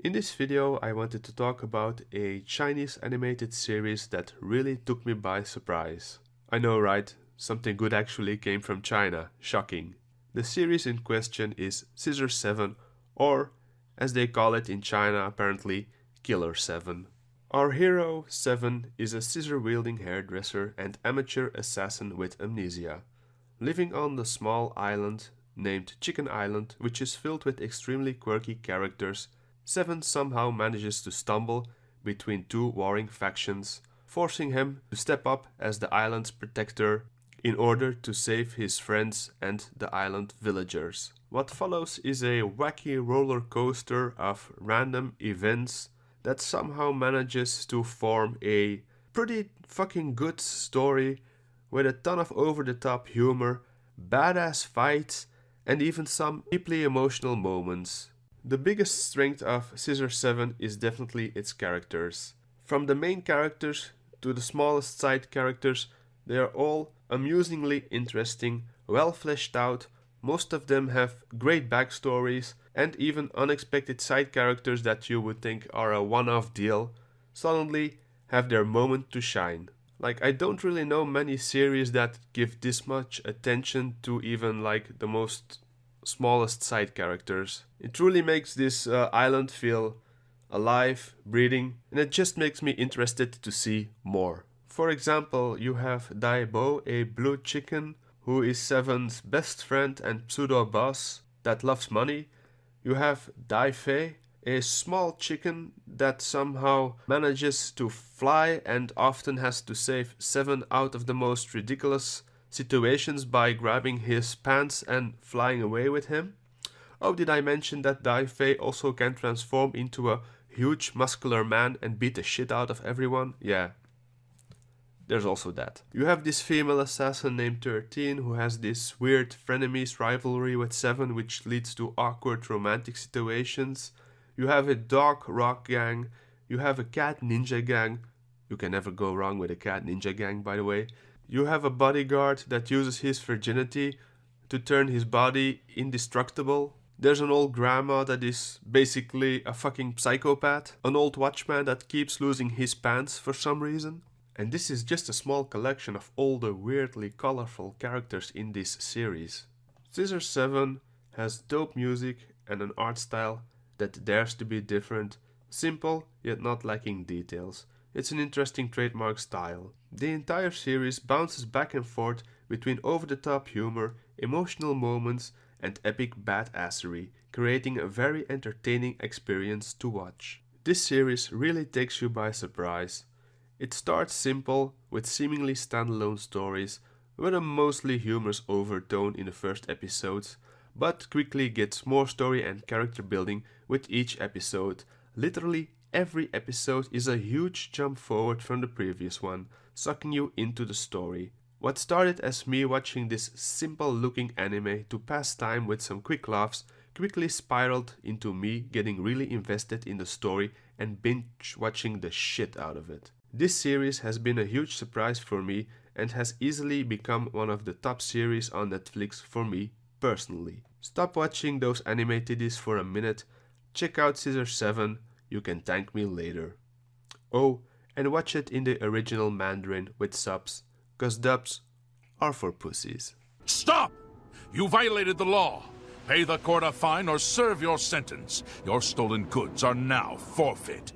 In this video I wanted to talk about a Chinese animated series that really took me by surprise. I know, right? Something good actually came from China. Shocking. The series in question is Scissor Seven, or as they call it in China apparently, Killer 7. Our hero, Seven, is a scissor-wielding hairdresser and amateur assassin with amnesia. Living on the small island named Chicken Island, which is filled with extremely quirky characters, Seven somehow manages to stumble between two warring factions, forcing him to step up as the island's protector in order to save his friends and the island villagers. What follows is a wacky roller coaster of random events that somehow manages to form a pretty fucking good story with a ton of over-the-top humor, badass fights, and even some deeply emotional moments. The biggest strength of Scissor 7 is definitely its characters. From the main characters to the smallest side characters, they are all amusingly interesting, well fleshed out. Most of them have great backstories, and even unexpected side characters that you would think are a one-off deal suddenly have their moment to shine. Like, I don't really know many series that give this much attention to even like the most smallest side characters. It truly makes this island feel alive, breathing, and it just makes me interested to see more. For example, you have Dai Bo, a blue chicken who is Seven's best friend and pseudo-boss that loves money. You have Dai Fei, a small chicken that somehow manages to fly and often has to save Seven out of the most ridiculous situations by grabbing his pants and flying away with him. Oh, did I mention that Dai Fei also can transform into a huge muscular man and beat the shit out of everyone? Yeah. There's also that. You have this female assassin named 13 who has this weird frenemies rivalry with Seven, which leads to awkward romantic situations. You have a dog rock gang. You have a cat ninja gang. You can never go wrong with a cat ninja gang, by the way. You have a bodyguard that uses his virginity to turn his body indestructible. There's an old grandma that is basically a fucking psychopath. An old watchman that keeps losing his pants for some reason. And this is just a small collection of all the weirdly colorful characters in this series. Scissor 7 has dope music and an art style that dares to be different, simple yet not lacking details. It's an interesting trademark style. The entire series bounces back and forth between over-the-top humor, emotional moments, and epic badassery, creating a very entertaining experience to watch. This series really takes you by surprise. It starts simple, with seemingly standalone stories, with a mostly humorous overtone in the first episodes, but quickly gets more story and character building with each episode. Literally every episode is a huge jump forward from the previous one, sucking you into the story. What started as me watching this simple looking anime to pass time with some quick laughs quickly spiraled into me getting really invested in the story and binge watching the shit out of it. This series has been a huge surprise for me and has easily become one of the top series on Netflix for me personally. Stop watching those anime titties for a minute, check out Scissor 7, you can thank me later. Oh, and watch it in the original Mandarin with subs, cause dubs are for pussies. Stop! You violated the law. Pay the court a fine or serve your sentence. Your stolen goods are now forfeit.